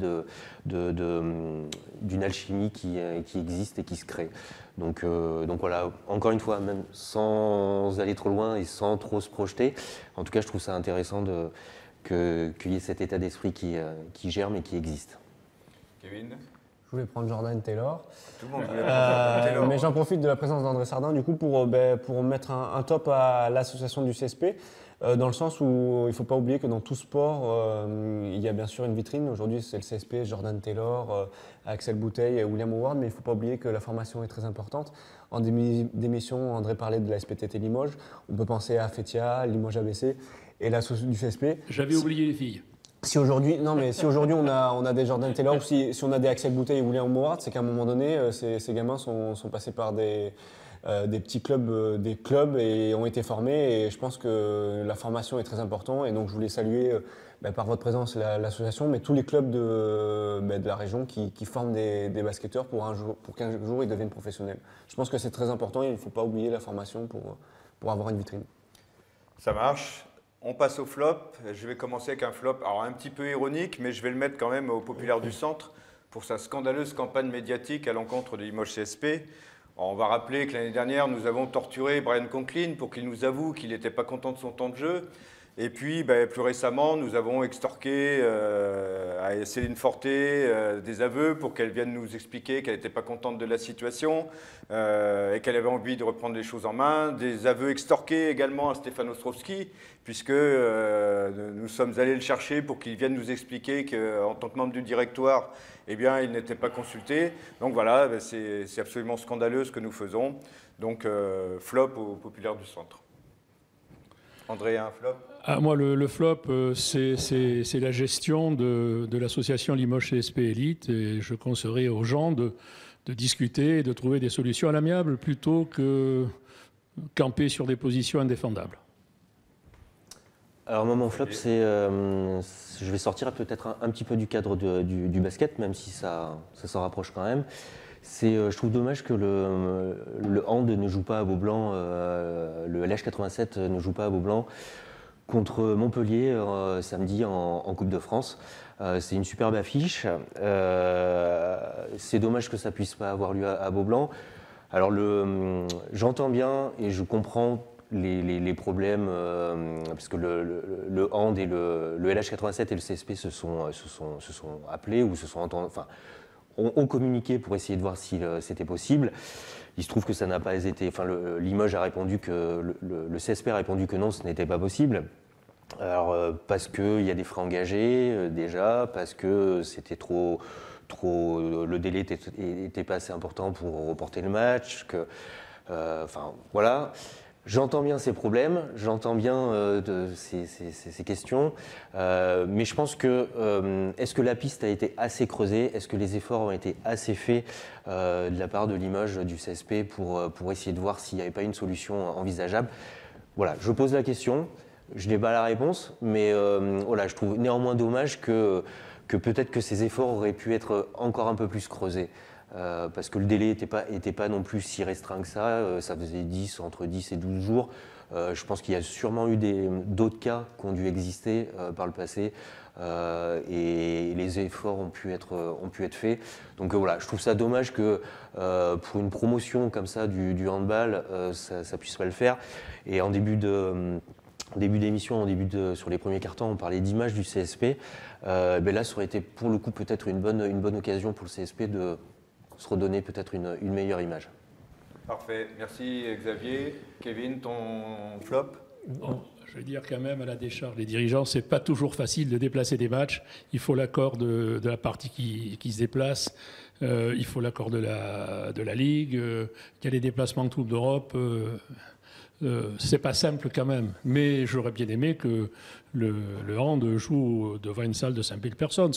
d'une alchimie qui existe et qui se crée. Donc voilà, encore une fois, même sans aller trop loin et sans trop se projeter, en tout cas je trouve ça intéressant qu'il y ait cet état d'esprit qui germe et qui existe. Kevin ? Je voulais prendre Jordan Taylor. Tout le monde voulait prendre Jordan Taylor. Mais j'en profite de la présence d'André Sardin du coup pour mettre un top à l'association du CSP. Dans le sens où il ne faut pas oublier que dans tout sport, il y a bien sûr une vitrine. Aujourd'hui, c'est le CSP, Jordan Taylor, Axel Bouteille et William Howard, mais il ne faut pas oublier que la formation est très importante. En d'émission, André parlait de la SPTT Limoges. On peut penser à Fetia, Limoges ABC et l'association du CSP. J'avais oublié les filles. Si aujourd'hui on a des Jordan Taylor ou si on a des Axel Bouteille et William Howard, c'est qu'à un moment donné, ces gamins sont passés par des petits clubs, des clubs et ont été formés. Et je pense que la formation est très importante. Et donc, je voulais saluer par votre présence l'association, mais tous les clubs de la région qui forment des basketteurs pour qu'un jour ils deviennent professionnels. Je pense que c'est très important et il ne faut pas oublier la formation pour avoir une vitrine. Ça marche. On passe au flop. Je vais commencer avec un flop, alors un petit peu ironique, mais je vais le mettre quand même au Populaire du Centre pour sa scandaleuse campagne médiatique à l'encontre de Limoges CSP. On va rappeler que l'année dernière, nous avons torturé Brian Conklin pour qu'il nous avoue qu'il n'était pas content de son temps de jeu. Et puis, plus récemment, nous avons extorqué à Céline Forté des aveux pour qu'elle vienne nous expliquer qu'elle n'était pas contente de la situation et qu'elle avait envie de reprendre les choses en main. Des aveux extorqués également à Stéphane Ostrowski, puisque nous sommes allés le chercher pour qu'il vienne nous expliquer qu'en tant que membre du directoire, eh bien, il n'était pas consulté. Donc voilà, c'est absolument scandaleux ce que nous faisons. Donc, flop au Populaire du Centre. André, un flop ? Moi, le flop, c'est la gestion de l'association Limoges CSP Elite. Et je conseillerais aux gens de discuter et de trouver des solutions à l'amiable plutôt que camper sur des positions indéfendables. Alors moi, mon flop, je vais sortir peut-être un petit peu du cadre du basket, même si ça s'en rapproche quand même. Je trouve dommage que le hand ne joue pas à Beaublanc, le LH87 ne joue pas à Beaublanc contre Montpellier samedi en Coupe de France. C'est une superbe affiche. C'est dommage que ça puisse pas avoir lieu à Beaublanc. Alors j'entends bien et je comprends les problèmes, parce que le hand et le LH87 et le CSP se sont appelés ou se sont entendus. Enfin, ont communiqué pour essayer de voir si c'était possible. Il se trouve que ça n'a pas été. Enfin, Limoges a répondu que le CSP a répondu que non, ce n'était pas possible. Alors parce qu'il y a des frais engagés déjà, parce que c'était trop, le délai était pas assez important pour reporter le match. Enfin voilà. J'entends bien ces problèmes, j'entends bien ces questions, mais je pense que est-ce que la piste a été assez creusée, est-ce que les efforts ont été assez faits de la part de Limoges, du CSP, pour essayer de voir s'il n'y avait pas une solution envisageable. Voilà, je pose la question. Je n'ai pas la réponse, mais voilà, je trouve néanmoins dommage que peut-être que ces efforts auraient pu être encore un peu plus creusés. Parce que le délai était pas non plus si restreint que ça. Ça faisait entre 10 et 12 jours. Je pense qu'il y a sûrement eu d'autres cas qui ont dû exister par le passé. Et les efforts ont pu être faits. Donc voilà, je trouve ça dommage que pour une promotion comme ça du handball, ça puisse pas le faire. Et en début d'émission, sur les premiers cartons, on parlait d'image du CSP. Ben là, ça aurait été pour le coup peut-être une bonne occasion pour le CSP de se redonner peut-être une meilleure image. Parfait, merci Xavier. Kevin, ton flop? Bon, je vais dire quand même à la décharge des dirigeants, c'est pas toujours facile de déplacer des matchs. Il faut l'accord de la partie qui se déplace. Il faut l'accord de la Ligue. Il y a les déplacements de Coupe d'Europe. C'est pas simple quand même. Mais j'aurais bien aimé que le hand joue devant une salle de 5000 personnes.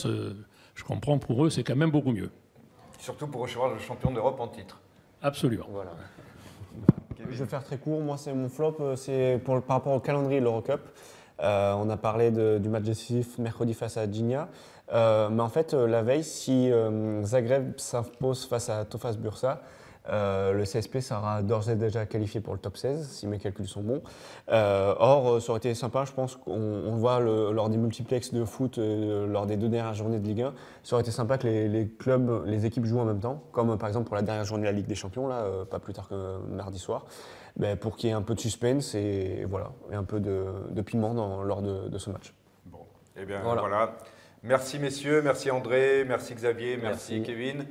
Je comprends, pour eux, c'est quand même beaucoup mieux. Surtout pour recevoir le champion d'Europe en titre. Absolument. Voilà. Je vais faire très court. Moi, c'est mon flop. C'est par rapport au calendrier de l'Eurocup. On a parlé du match décisif mercredi face à Gdynia. Mais en fait, la veille, si Zagreb s'impose face à Tofas Bursa, le CSP sera d'ores et déjà qualifié pour le top 16, si mes calculs sont bons. Or, ça aurait été sympa, je pense qu'on voit lors des multiplex de foot, lors des 2 dernières journées de Ligue 1, ça aurait été sympa que les clubs, les équipes jouent en même temps, comme par exemple pour la dernière journée de la Ligue des Champions, là, pas plus tard que mardi soir, pour qu'il y ait un peu de suspense et voilà, et un peu de piment lors de ce match. Bon, eh bien voilà. Merci messieurs, merci André, merci Xavier, merci Kevin.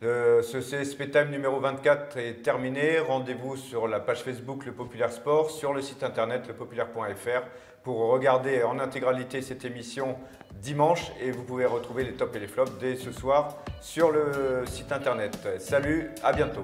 Ce CSP Time numéro 24 est terminé. Rendez-vous sur la page Facebook Le Populaire Sport, sur le site internet lepopulaire.fr pour regarder en intégralité cette émission dimanche. Et vous pouvez retrouver les tops et les flops dès ce soir sur le site internet. Salut, à bientôt.